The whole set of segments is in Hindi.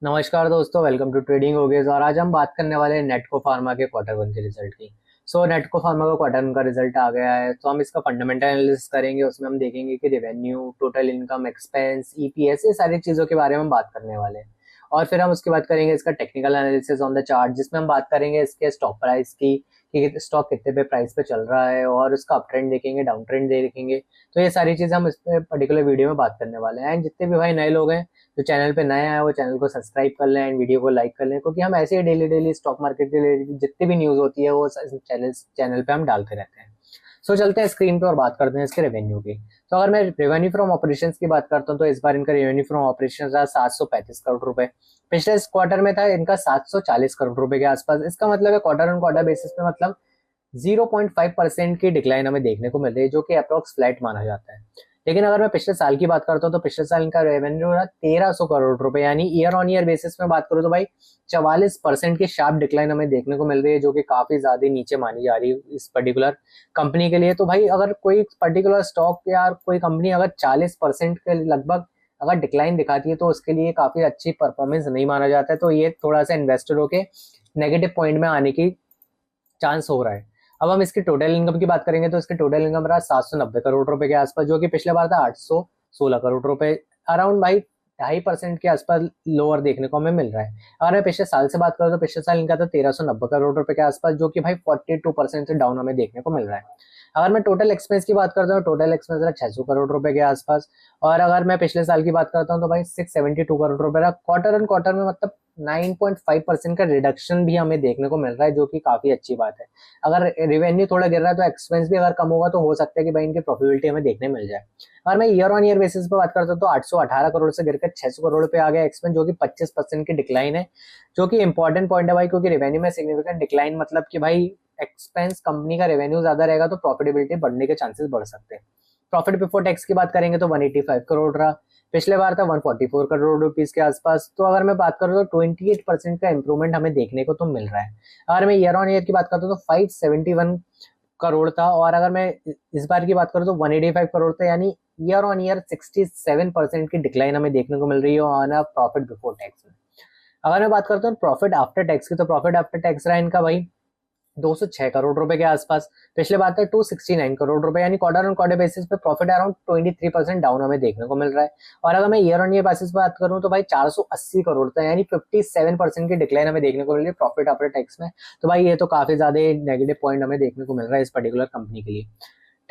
नमस्कार दोस्तों, वेलकम टू ट्रेडिंग हो गया। और आज हम बात करने वाले हैं नेटको फार्मा के क्वार्टर वन के रिजल्ट की। नेटको फार्मा का क्वार्टर वन का रिजल्ट आ गया है, तो हम इसका फंडामेंटल एनालिसिस करेंगे। उसमें हम देखेंगे कि revenue, total income, expense, EPS, ये सारी चीज़ों के बारे में हम बात करने वाले हैं। और फिर हम उसके बाद करेंगे इसका technical analysis on the chart, जिसमें हम बात करेंगे इसके स्टॉक प्राइस की कि स्टॉक कितने पे प्राइस पे चल रहा है, और उसका अप ट्रेंड देखेंगे, डाउन ट्रेंड देखेंगे। तो ये सारी चीज़ हम इस पर्टिकुलर वीडियो में बात करने वाले हैं। एंड जितने भी भाई नए लोग हैं जो चैनल पे नया है, वो चैनल को सब्सक्राइब कर लें एंड वीडियो को लाइक कर लें, क्योंकि हम ऐसे ही डेली डेली स्टॉक मार्केट के रिलेटेड जितनी भी न्यूज़ होती है वो चैनल पे हम डालते रहते हैं। चलते हैं स्क्रीन पे और बात करते हैं इसके रेवेन्यू की। तो अगर मैं रेवेन्यू फ्रॉम ऑपरेशंस की बात करता हूँ, तो इस बार इनका रेवेन्यू फ्रॉम ऑपरेशंस रहा 735 करोड़ रुपए। पिछले क्वार्टर में था इनका 740 करोड़ रुपए के आसपास। इसका मतलब है क्वार्टर ऑन क्वार्टर बेसिस पे मतलब 0.5% की डिक्लाइन हमें देखने को मिल रही है, जो कि अप्रोक्स फ्लैट माना जाता है। लेकिन अगर मैं पिछले साल की बात करता हूँ, तो पिछले साल इनका रेवेन्यू रहा 1300 करोड़ रुपए, यानी ईयर ऑन ईयर बेसिस में बात करूँ तो भाई 44% की शार्प डिक्लाइन हमें देखने को मिल रही है, जो कि काफी ज्यादा नीचे मानी जा रही है इस पर्टिकुलर कंपनी के लिए। तो भाई अगर कोई पर्टिकुलर स्टॉक या कोई कंपनी अगर 40% के लगभग अगर डिक्लाइन दिखाती है, तो उसके लिए काफी अच्छी परफॉर्मेंस नहीं माना जाता है। तो ये थोड़ा सा इन्वेस्टरों के नेगेटिव पॉइंट में आने की चांस हो रहा है। अब हम इसकी टोटल इनकम की बात करेंगे, तो इसकी टोटल इनकम रहा 790 करोड़ रुपए के आसपास, जो कि पिछले बार था 816 करोड़ रुपए। अराउंड भाई 2.5% के आसपास लोअर देखने को हमें मिल रहा है। अगर मैं पिछले साल से बात करूँ, तो पिछले साल इनका था 1390 करोड़ रुपए के आसपास, जो कि भाई 42% से डाउन हमें देखने को मिल रहा है। अगर मैं टोटल एक्सपेंस की बात करता हूँ, टोटल एक्सपेंस रहा 600 करोड़ रुपए के आसपास। और अगर मैं पिछले साल की बात करता हूँ, तो भाई 672 करोड़ रुपए रहा। क्वार्टर ऑन क्वार्टर में मतलब 9.5% का रिडक्शन भी हमें देखने को मिल रहा है, जो कि काफी अच्छी बात है। अगर रेवेन्यू थोड़ा गिर रहा है, तो एक्सपेंस भी अगर कम होगा, तो हो सकता है कि भाई इनकी प्रॉफिटेबिलिटी हमें देखने मिल जाए। अगर मैं ईयर ऑन ईयर बेसिस पे बात करता हूँ, तो 818 करोड़ से गिरकर 600 करोड़ पे आ गया एक्सपेंस, जो कि 25% की डिक्लाइन है। जो कि इंपॉर्टेंट पॉइंट है भाई, क्योंकि रेवेन्यू में सिग्निफिकेंट डिक्लाइन मतलब कि भाई एक्सपेंस कंपनी का रेवेन्यू ज्यादा रहेगा, तो प्रॉफिटेबिलिटी बढ़ने के चांसेस बढ़ सकते हैं। प्रॉफिट बिफोर टैक्स की बात करेंगे, तो 185 करोड़ रहा। पिछले बार था 144 करोड़ रुपीस के आसपास। तो अगर मैं बात करूँ, तो 28% का इंप्रूवमेंट हमें देखने को तो मिल रहा है। अगर मैं ईयर ऑन ईयर की बात करता हूँ, तो 571 करोड़ था। और अगर मैं इस बार की बात करूँ, तो 185 करोड़ था, यानी ईयर ऑन ईयर 67% की डिक्लाइन हमें देखने को मिल रही है on a profit before tax में। अगर मैं बात करता हूँ प्रॉफिट आफ्टर टैक्स की, तो प्रॉफिट आफ्टर टैक्स रहा इनका भाई 206 करोड़ रुपए के आसपास। पिछले बार था 269 करोड़ रुपए, यानी क्वार्टर ऑन क्वार्टर बेसिस पे प्रॉफिट अराउंड 23% डाउन हमें देखने को मिल रहा है। और अगर मैं ईयर ऑन ईयर बेसिस पे बात करूं, तो भाई 480 करोड़ था, यानी 57% की डिक्लाइन हमें देखने को मिल रही है प्रॉफिट आफ्टर टैक्स में। तो भाई ये तो काफी ज्यादा नेगेटिव पॉइंट हमें देखने को मिल रहा है इस पर्टिकुलर कंपनी के लिए।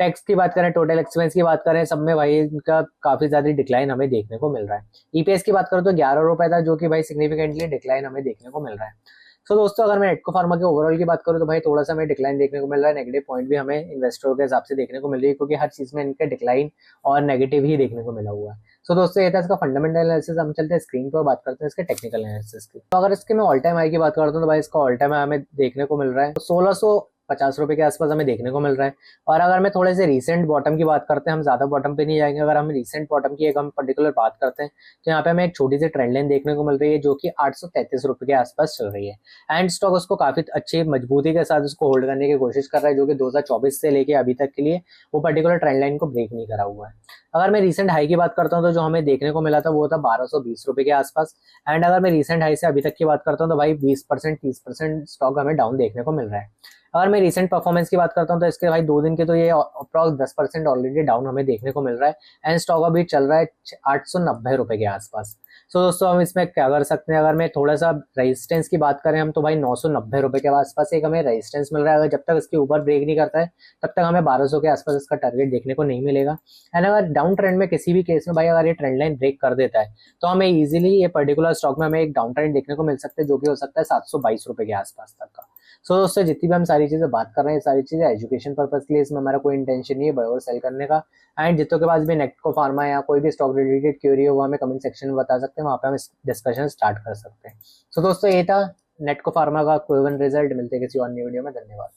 टैक्स की बात करें, टोटल एक्सपेंस की बात करें, सब में भाई इनका काफी ज्यादा डिक्लाइन हमें देखने को मिल रहा है। ईपीएस की बात करूं, तो 11 रुपए था, जो कि भाई सिग्निफिकेंटली डिक्लाइन हमें देखने को मिल रहा है। दोस्तों, अगर मैं नेटको फार्मा के ओवरऑल की बात करूं, तो भाई थोड़ा सा हमें डिक्लाइन देखने को मिल रहा है। नेगेटिव पॉइंट भी हमें इन्वेस्टरों के हिसाब से देखने को मिल रही है, क्योंकि हर चीज में इनका डिक्लाइन और नेगेटिव ही देखने को मिला हुआ है। दोस्तों, ये था इसका फंडामेंटल एनालिसिस। हम चलते हैं स्क्रीन पर, बात करते हैं इसके टेक्निकल एनालिसिस की। तो अगर इसके मैं ऑल टाइम हाई की बात करता हूँ, तो भाई इसका ऑल टाइम हाई हमें देखने को मिल रहा है 1650 रुपए के आसपास हमें देखने को मिल रहा है। और अगर मैं थोड़े से रीसेंट बॉटम की बात करते हैं, हम ज्यादा बॉटम पे नहीं जाएंगे, अगर हम रीसेंट बॉटम की एक हम पर्टिकुलर बात करते हैं, तो यहाँ पे हमें एक छोटी सी ट्रेंड लाइन देखने को मिल रही है, जो कि 833 रुपए के आसपास चल रही है। एंड स्टॉक उसको काफी अच्छी मजबूती के साथ उसको होल्ड करने की कोशिश कर रहा है, जो कि 2024 से लेके अभी तक के लिए वो पर्टिकुलर ट्रेंड लाइन को ब्रेक नहीं करा हुआ है। अगर मैं रीसेंट हाई की बात करता हूँ, तो जो हमें देखने को मिला था वो था 1220 रुपए के आसपास। एंड अगर मैं रीसेंट हाई से अभी तक की बात करता हूँ, तो भाई 20% 30% स्टॉक हमें डाउन देखने को मिल रहा है। अगर मैं रीसेंट परफॉर्मेंस की बात करता हूँ, तो इसके भाई 2 दिन के तो ये अप्रॉक्स 10% ऑलरेडी डाउन हमें देखने को मिल रहा है। एंड स्टॉक अभी चल रहा है 890 रुपए के आसपास। दोस्तों, हम इसमें क्या कर सकते हैं, अगर मैं थोड़ा सा रेजिस्टेंस की बात करें हम, तो भाई 990 रुपए के आसपास एक हमें रेजिस्टेंस मिल रहा है। अगर जब तक इसके ऊपर ब्रेक नहीं करता है, तब तक हमें 1200 के आसपास इसका टारगेट देखने को नहीं मिलेगा। एंड अगर डाउन ट्रेंड में किसी भी केस में भाई अगर ये ट्रेंड लाइन ब्रेक कर देता है, तो हमें इजीली ये पर्टिकुलर स्टॉक में हमें एक डाउन ट्रेंड देखने को मिल सकता है, जो कि हो सकता है 722 रुपए के आसपास तक का। दोस्तों, जितनी भी हम सारी चीजें बात कर रहे हैं, सारी चीजें एजुकेशन पर्पज के लिए, इसमें हमारा कोई इंटेंशन नहीं है बाय और सेल करने का। एंड जितों के पास भी नेटको फार्मा या कोई भी स्टॉक रिलेटेड क्वेरी हो, वो हमें कमेंट सेक्शन में बता सकते हैं, वहाँ पे हम इस डिस्कशन स्टार्ट कर सकते हैं। दोस्तों, ये था नेटको फार्मा का क्विवन रिजल्ट। मिलते हैं किसी और न्यू वीडियो में। धन्यवाद।